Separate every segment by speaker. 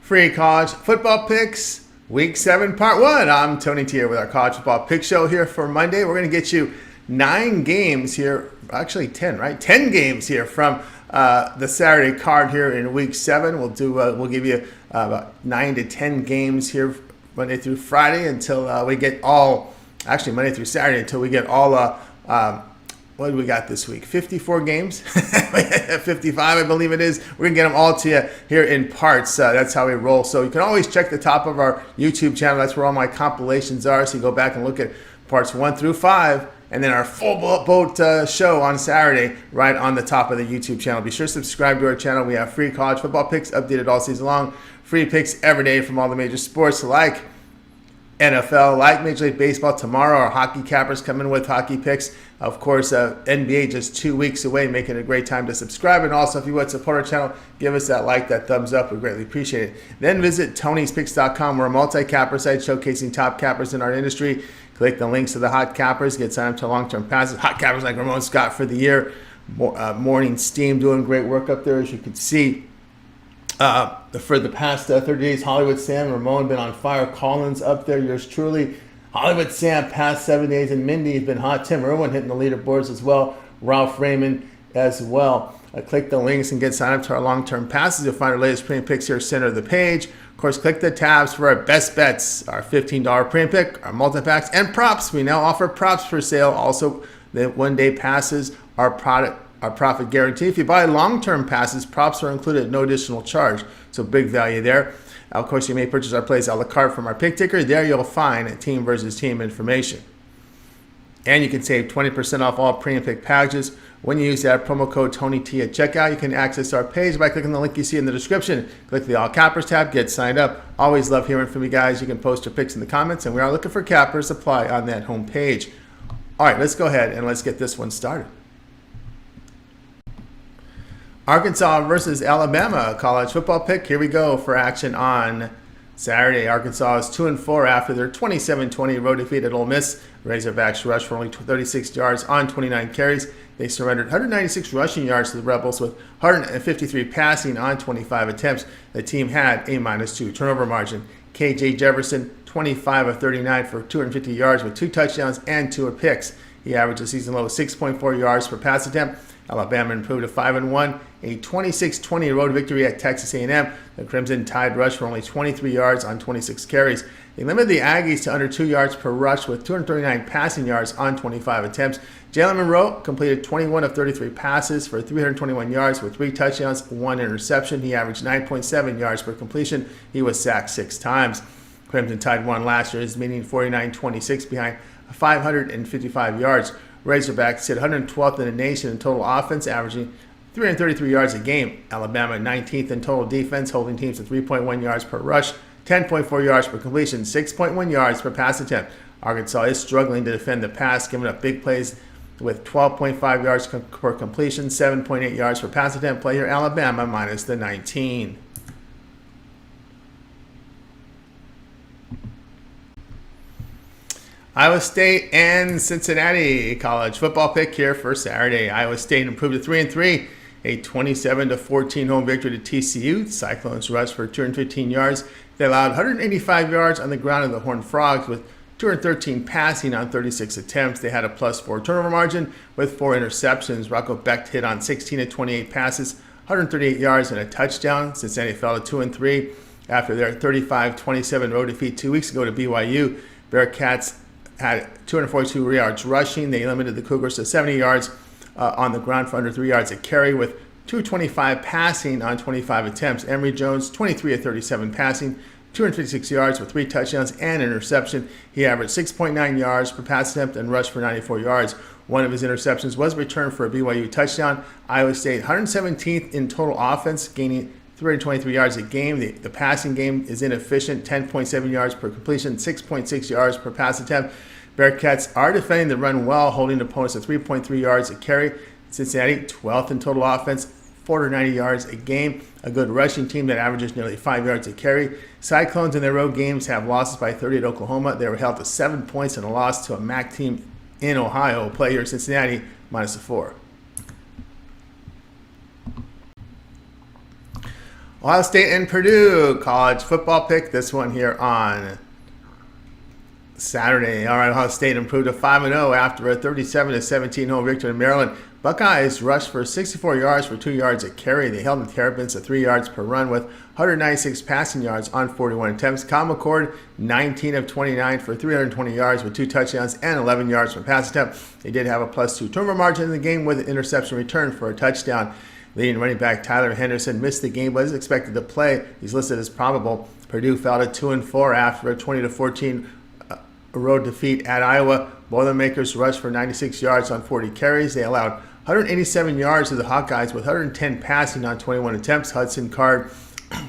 Speaker 1: Free college football picks, week 7, part 1. I'm Tony T here with our college football pick show here for Monday. We're going to get you 9 games here, actually 10, right? 10 games here from the Saturday card here in week 7. We'll give you about 9 to 10 games here Monday through Friday until we get all, actually Monday through Saturday until we get all what do we got this week? 54 games? 55, I believe it is. We're going to get them all to you here in parts. That's how we roll. So you can always check the top of our YouTube channel. That's where all my compilations are. So you go back and look at parts 1 through 5. And then our full boat show on Saturday right on the top of the YouTube channel. Be sure to subscribe to our channel. We have free college football picks updated all season long. Free picks every day from all the major sports like NFL, like Major League Baseball. Tomorrow, our hockey cappers come in with hockey picks. Of course, NBA just 2 weeks away, making it a great time to subscribe. And also, if you want to support our channel, give us that like, that thumbs up. We greatly appreciate it. Then visit Tony'sPicks.com. We're a multi-capper site showcasing top cappers in our industry. Click the links to the hot cappers. Get signed up to long-term passes. Hot cappers like Ramon Scott for the year. Morning Steam doing great work up there, as you can see. For the past 30 days, Hollywood Sam, Ramon been on fire. Collins up there, yours truly. Hollywood Sam past 7 days, and Mindy has been hot. Tim Irwin hitting the leaderboards as well. Ralph Raymond as well. Click the links and get signed up to our long-term passes. You'll find our latest premium picks here center of the page. Of course, click the tabs for our best bets, our $15 premium pick, our multi-packs, and props. We now offer props for sale. Also, the one-day passes, our profit guarantee. If you buy long-term passes, props are included at no additional charge. So big value there. Of course, you may purchase our plays a la carte from our pick ticker. There you'll find team versus team information. And you can save 20% off all premium pick packages when you use that promo code TonyT at checkout. You can access our page by clicking the link you see in the description. Click the All Cappers tab, get signed up. Always love hearing from you guys. You can post your picks in the comments, and we are looking for cappers. Apply on that home page. All right, let's go ahead and let's get this one started. Arkansas versus Alabama college football pick. Here we go for action on Saturday. Arkansas is 2-4 after their 27-20 road defeat at Ole Miss. Razorbacks rushed for only 36 yards on 29 carries. They surrendered 196 rushing yards to the Rebels with 153 passing on 25 attempts. The team had a -2 turnover margin. KJ Jefferson, 25 of 39 for 250 yards with 2 touchdowns and 2 picks. He averaged a season low of 6.4 yards per pass attempt. Alabama improved to 5-1, a 26-20 road victory at Texas A&M. The Crimson Tide rushed for only 23 yards on 26 carries. They limited the Aggies to under 2 yards per rush with 239 passing yards on 25 attempts. Jalen Monroe completed 21 of 33 passes for 321 yards with 3 touchdowns, 1 interception. He averaged 9.7 yards per completion. He was sacked 6 times. Crimson Tide won last year's meeting 49-26 behind 555 yards. Razorbacks sit 112th in the nation in total offense, averaging 333 yards a game. Alabama 19th in total defense, holding teams to 3.1 yards per rush, 10.4 yards per completion, 6.1 yards per pass attempt. Arkansas is struggling to defend the pass, giving up big plays with 12.5 yards per completion, 7.8 yards per pass attempt. Play here Alabama minus the 19. Iowa State and Cincinnati college football pick here for Saturday. Iowa State improved to 3-3, a 27-14 home victory to TCU. Cyclones rushed for 215 yards. They allowed 185 yards on the ground of the Horned Frogs with 213 passing on 36 attempts. They had a +4 turnover margin with 4 interceptions. Rocco Becht hit on 16 of 28 passes, 138 yards and a touchdown. Cincinnati fell to 2-3 after their 35-27 road defeat 2 weeks ago to BYU. Bearcats had 242 yards rushing. They limited the Cougars to 70 yards on the ground for under 3 yards a carry with 225 passing on 25 attempts. Emory Jones, 23 of 37 passing, 256 yards with 3 touchdowns and an interception. He averaged 6.9 yards per pass attempt and rushed for 94 yards. One of his interceptions was returned for a BYU touchdown. Iowa State 117th in total offense, gaining 323 yards a game. The passing game is inefficient, 10.7 yards per completion, 6.6 yards per pass attempt. Bearcats are defending the run well, holding opponents to 3.3 yards a carry. Cincinnati, 12th in total offense, 490 yards a game. A good rushing team that averages nearly 5 yards a carry. Cyclones in their road games have losses by 30 at Oklahoma. They were held to 7 points in a loss to a MAC team in Ohio. Play here Cincinnati minus the 4. Ohio State and Purdue college football pick. This one here on Saturday. All right, Ohio State improved to 5-0 after a 37-17 home victory in Maryland. Buckeyes rushed for 64 yards for 2 yards a carry. They held the Terrapins to 3 yards per run with 196 passing yards on 41 attempts. Kyle McCord, 19 of 29 for 320 yards with 2 touchdowns and 11 yards from pass attempt. They did have a +2 turnover margin in the game with an interception return for a touchdown. Leading running back Tyler Henderson missed the game but is expected to play. He's listed as probable. Purdue fell to 2-4 after a 20-14 road defeat at Iowa. Boilermakers rushed for 96 yards on 40 carries. They allowed 187 yards to the Hawkeyes with 110 passing on 21 attempts. Hudson Card,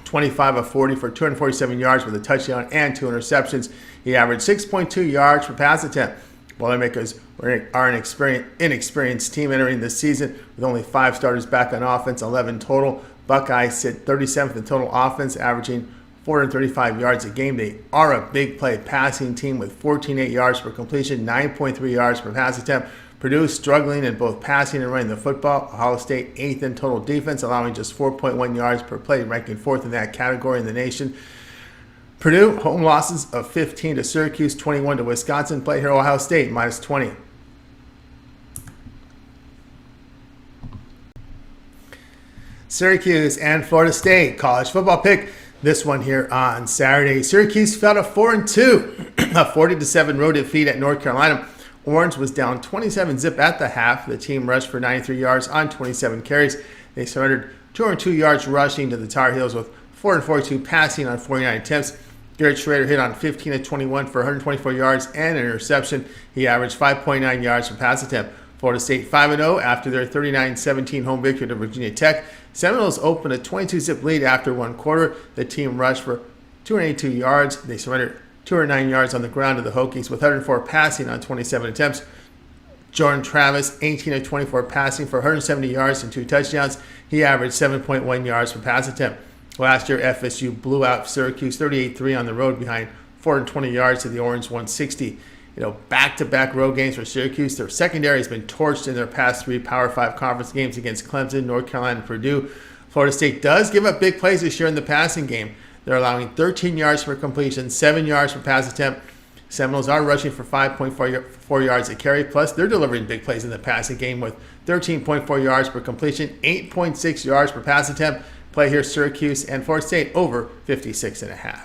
Speaker 1: 25 of 40 for 247 yards with a touchdown and 2 interceptions. He averaged 6.2 yards per pass attempt. Boilermakers are an inexperienced team entering this season with only 5 starters back on offense, 11 total. Buckeyes sit 37th in total offense, averaging 435 yards a game. They are a big play passing team with 14.8 yards per completion, 9.3 yards per pass attempt. Purdue struggling in both passing and running the football. Ohio State 8th in total defense, allowing just 4.1 yards per play, ranking 4th in that category in the nation. Purdue, home losses of 15 to Syracuse, 21 to Wisconsin. Play here Ohio State, -20. Syracuse and Florida State college football pick. This one here on Saturday. Syracuse fell to 4-2, a 40-7 road defeat at North Carolina. Orange was down 27-zip at the half. The team rushed for 93 yards on 27 carries. They surrendered 202 yards rushing to the Tar Heels with 442 passing on 49 attempts. Garrett Schrader hit on 15 of 21 for 124 yards and an interception. He averaged 5.9 yards per pass attempt. Florida State 5-0 after their 39-17 home victory to Virginia Tech. Seminoles opened a 22-zip lead after one quarter. The team rushed for 282 yards. They surrendered 209 yards on the ground to the Hokies with 104 passing on 27 attempts. Jordan Travis, 18 of 24 passing for 170 yards and 2 touchdowns. He averaged 7.1 yards per pass attempt. Last year, FSU blew out Syracuse 38-3 on the road behind 420 yards to the Orange 160. Back-to-back road games for Syracuse. Their secondary has been torched in their past 3 Power 5 conference games against Clemson, North Carolina, and Purdue. Florida State does give up big plays this year in the passing game. They're allowing 13 yards per completion, 7 yards per pass attempt. Seminoles are rushing for 5.4 yards a carry. Plus, they're delivering big plays in the passing game with 13.4 yards per completion, 8.6 yards per pass attempt. Play here Syracuse and Florida State over 56.5.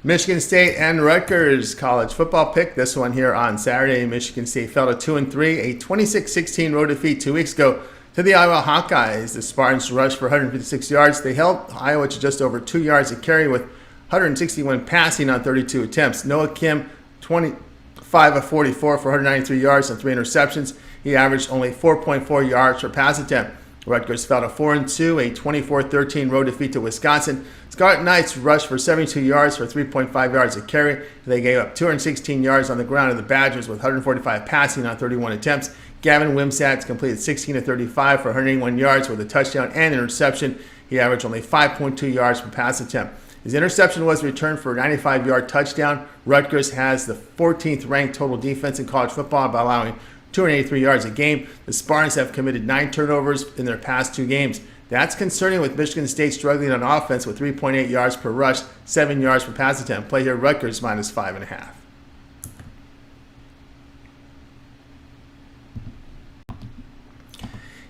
Speaker 1: Michigan State and Rutgers college football pick. This one here on Saturday. Michigan State fell to 2-3, a 26-16 road defeat 2 weeks ago to the Iowa Hawkeyes. The Spartans rushed for 156 yards. They held Iowa to just over 2 yards a carry with 161 passing on 32 attempts. Noah Kim, 25 of 44 for 193 yards and 3 interceptions. He averaged only 4.4 yards per pass attempt. Rutgers fell to 4-2, a 24-13 road defeat to Wisconsin. Scarlet Knights rushed for 72 yards for 3.5 yards a carry. They gave up 216 yards on the ground to the Badgers with 145 passing on 31 attempts. Gavin Wimsatt completed 16 of 35 for 181 yards with a touchdown and interception. He averaged only 5.2 yards per pass attempt. His interception was returned for a 95-yard touchdown. Rutgers has the 14th ranked total defense in college football by allowing 283 yards a game. The Spartans have committed 9 turnovers in their past 2 games. That's concerning with Michigan State struggling on offense with 3.8 yards per rush, 7 yards per pass attempt. Play here Rutgers -5.5.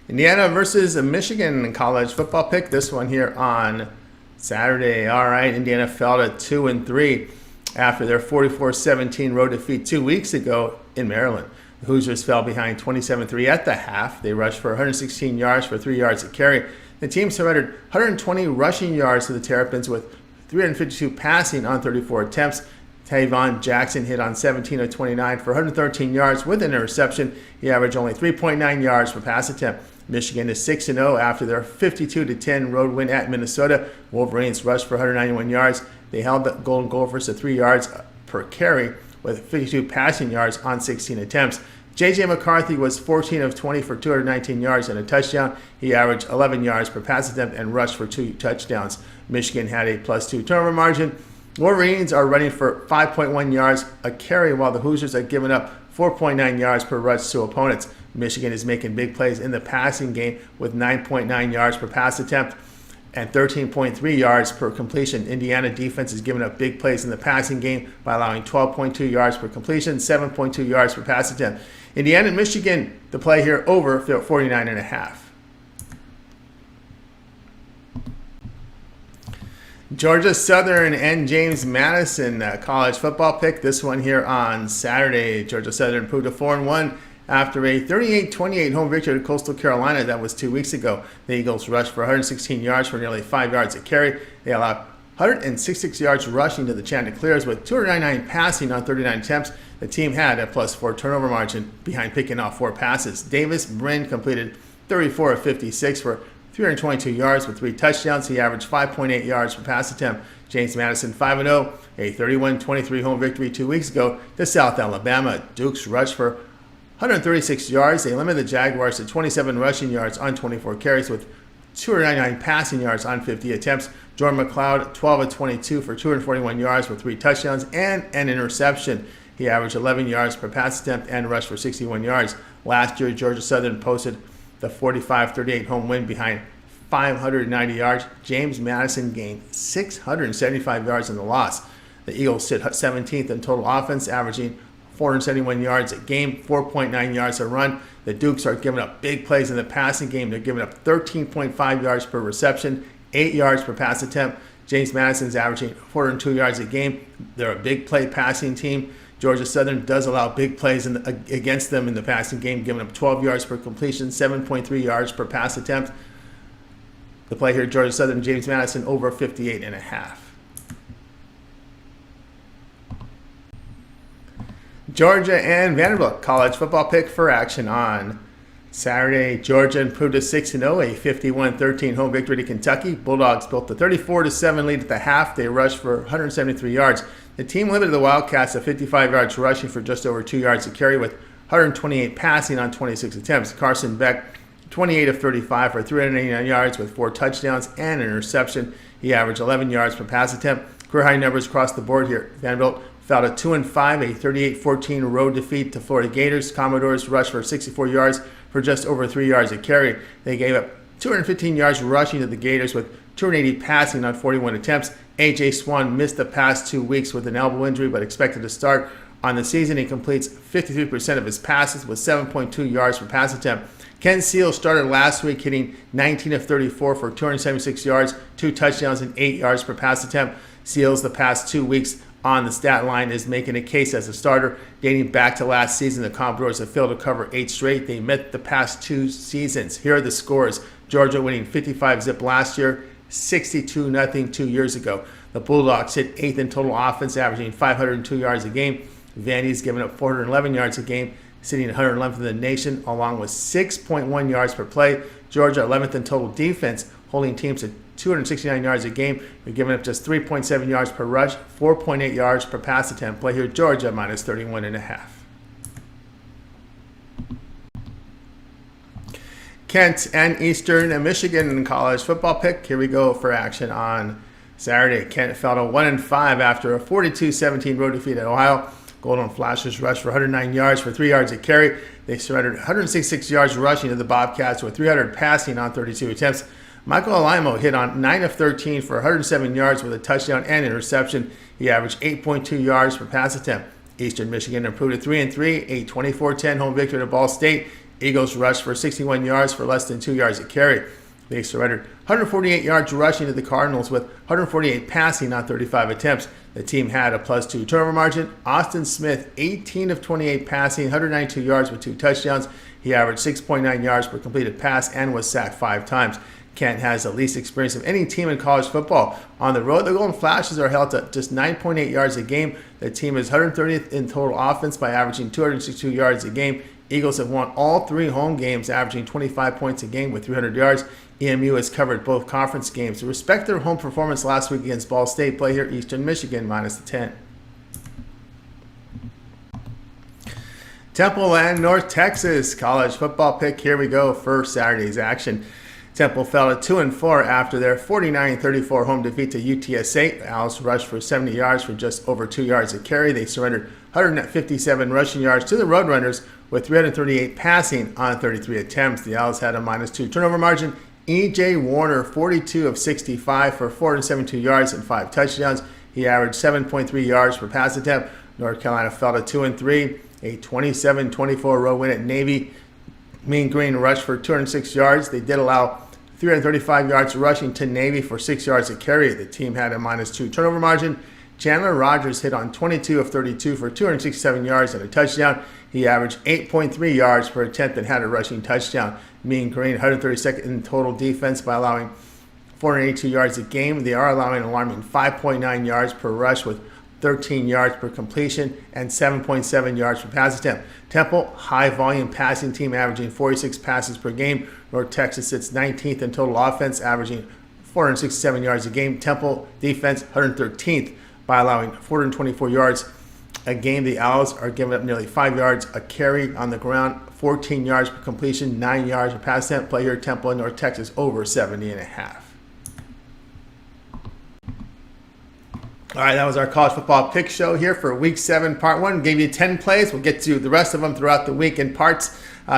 Speaker 1: Indiana versus Michigan college football pick. This one here on Saturday. All right, Indiana fell to 2-3 after their 44-17 road defeat 2 weeks ago in Maryland. The Hoosiers fell behind 27-3 at the half. They rushed for 116 yards for 3 yards a carry. The team surrendered 120 rushing yards to the Terrapins with 352 passing on 34 attempts. Tavon Jackson hit on 17 of 29 for 113 yards with an interception. He averaged only 3.9 yards per pass attempt. Michigan is 6-0 after their 52-10 road win at Minnesota. Wolverines rushed for 191 yards. They held the Golden Gophers to 3 yards per carry with 52 passing yards on 16 attempts. J.J. McCarthy was 14 of 20 for 219 yards and a touchdown. He averaged 11 yards per pass attempt and rushed for 2 touchdowns. Michigan had a +2 turnover margin. Wolverines are running for 5.1 yards a carry, while the Hoosiers have given up 4.9 yards per rush to opponents. Michigan is making big plays in the passing game with 9.9 yards per pass attempt and 13.3 yards per completion. Indiana defense is giving up big plays in the passing game by allowing 12.2 yards per completion, 7.2 yards per pass attempt. Indiana and Michigan, the play here over 49.5. Georgia Southern and James Madison college football pick. This one here on Saturday. Georgia Southern proved a 4-1 after a 38-28 home victory to Coastal Carolina. That was 2 weeks ago. The Eagles rushed for 116 yards for nearly 5 yards a carry. They allowed 166 yards rushing to the Chanticleers with 299 passing on 39 attempts. The team had a +4 turnover margin behind picking off 4 passes. Davis Brin completed 34 of 56 for 322 yards with 3 touchdowns. He averaged 5.8 yards per pass attempt. James Madison 5-0, a 31-23 home victory 2 weeks ago to South Alabama. Dukes rushed for 136 yards. They limited the Jaguars to 27 rushing yards on 24 carries with 299 passing yards on 50 attempts. Jordan McLeod 12 of 22 for 241 yards with 3 touchdowns and an interception. He averaged 11 yards per pass attempt and rushed for 61 yards. Last year, Georgia Southern posted the 45-38 home win behind 590 yards. James Madison gained 675 yards in the loss. The Eagles sit 17th in total offense, averaging 471 yards a game, 4.9 yards a run. The Dukes are giving up big plays in the passing game. They're giving up 13.5 yards per reception, 8 yards per pass attempt. James Madison's averaging 402 yards a game. They're a big play passing team. Georgia Southern does allow big plays against them in the passing game, giving up 12 yards per completion, 7.3 yards per pass attempt. The play here, Georgia Southern, James Madison over 58.5. Georgia and Vanderbilt college football pick for action on Saturday. Georgia improved to 6-0, a 51-13 home victory to Kentucky. Bulldogs built a 34-7 lead at the half. They rushed for 173 yards. The team limited the Wildcats to 55 yards rushing for just over 2 yards a carry with 128 passing on 26 attempts. Carson Beck, 28 of 35 for 389 yards with 4 touchdowns and an interception. He averaged 11 yards per pass attempt. Career high numbers across the board here. Vanderbilt fell to 2-5, a 38-14 road defeat to Florida Gators. Commodores rushed for 64 yards for just over 3 yards a carry. They gave up 215 yards rushing to the Gators with 280 passing on 41 attempts. A.J. Swan missed the past 2 weeks with an elbow injury but expected to start on the season. He completes 53% of his passes with 7.2 yards per pass attempt. Ken Seals started last week hitting 19 of 34 for 276 yards, 2 touchdowns, and 8 yards per pass attempt. Seals the past 2 weeks on the stat line is making a case as a starter. Dating back to last season, the Commodores have failed to cover 8 straight. They met the past 2 seasons. Here are the scores. Georgia winning 55-zip last year, 62-0 2 years ago. The Bulldogs hit 8th in total offense, averaging 502 yards a game. Vandy's giving up 411 yards a game, sitting 111th in the nation, along with 6.1 yards per play. Georgia 11th in total defense, holding teams to 269 yards a game. They're giving up just 3.7 yards per rush, 4.8 yards per pass attempt. Play here, Georgia minus 31.5. Kent and Eastern Michigan college football pick. Here we go for action on Saturday. Kent fell to 1-5 after a 42-17 road defeat at Ohio. Golden Flashes rushed for 109 yards for 3 yards a carry. They surrendered 166 yards rushing to the Bobcats with 300 passing on 32 attempts. Michael Alaimo hit on 9 of 13 for 107 yards with a touchdown and interception. He averaged 8.2 yards per pass attempt. Eastern Michigan improved to 3-3, a 24-10 home victory to Ball State. Eagles rushed for 61 yards for less than 2 yards a carry. They surrendered 148 yards rushing to the Cardinals with 148 passing on 35 attempts. The team had a +2 turnover margin. Austin Smith, 18 of 28 passing, 192 yards with 2 touchdowns. He averaged 6.9 yards per completed pass and was sacked 5 times. Kent has the least experience of any team in college football. On the road, the Golden Flashes are held to just 9.8 yards a game. The team is 130th in total offense by averaging 262 yards a game. Eagles have won all 3 home games, averaging 25 points a game with 300 yards. EMU has covered both conference games. To respect their home performance last week against Ball State, play here Eastern Michigan minus the 10. Temple and North Texas college football pick. Here we go for Saturday's action. Temple fell to 2-4 after their 49-34 home defeat to UTSA. The Owls rushed for 70 yards for just over 2 yards a carry. They surrendered 157 rushing yards to the Roadrunners with 338 passing on 33 attempts. The Owls had a -2 turnover margin. E.J. Warner, 42 of 65 for 472 yards and 5 touchdowns. He averaged 7.3 yards per pass attempt. North Carolina fell to 2-3, a 27-24 road win at Navy. Mean Green rushed for 206 yards. They did allow 335 yards rushing to Navy for 6 yards a carry. The team had a -2 turnover margin. Chandler Rogers hit on 22 of 32 for 267 yards and a touchdown. He averaged 8.3 yards per attempt and had a rushing touchdown. Mean Green, 132nd in total defense by allowing 482 yards a game. They are allowing an alarming 5.9 yards per rush with 13 yards per completion and 7.7 yards per pass attempt. Temple, high volume passing team averaging 46 passes per game. North Texas sits 19th in total offense, averaging 467 yards a game. Temple defense, 113th by allowing 424 yards a game. The Owls are giving up nearly 5 yards a carry on the ground, 14 yards per completion, 9 yards per pass attempt. Play here, Temple and North Texas over 70.5. All right, that was our college football pick show here for Week 7, Part 1. Gave you 10 plays. We'll get to the rest of them throughout the week in parts.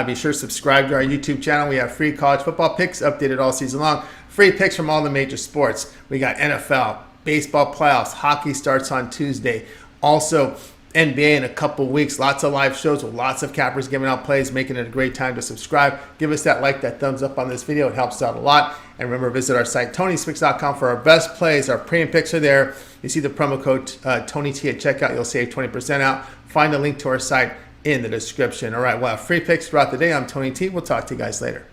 Speaker 1: Be sure to subscribe to our YouTube channel. We have free college football picks updated all season long. Free picks from all the major sports. We got NFL, baseball playoffs, hockey starts on Tuesday. Also, NBA in a couple weeks. Lots of live shows with lots of cappers giving out plays, making it a great time to subscribe. Give us that like, that thumbs up on this video. It helps out a lot. And remember, visit our site, Tony'sPicks.com, for our best plays. Our premium picks are there. You see the promo code TonyT at checkout. You'll save 20% out. Find the link to our site in the description. All right, we'll have free picks throughout the day. I'm Tony T. We'll talk to you guys later.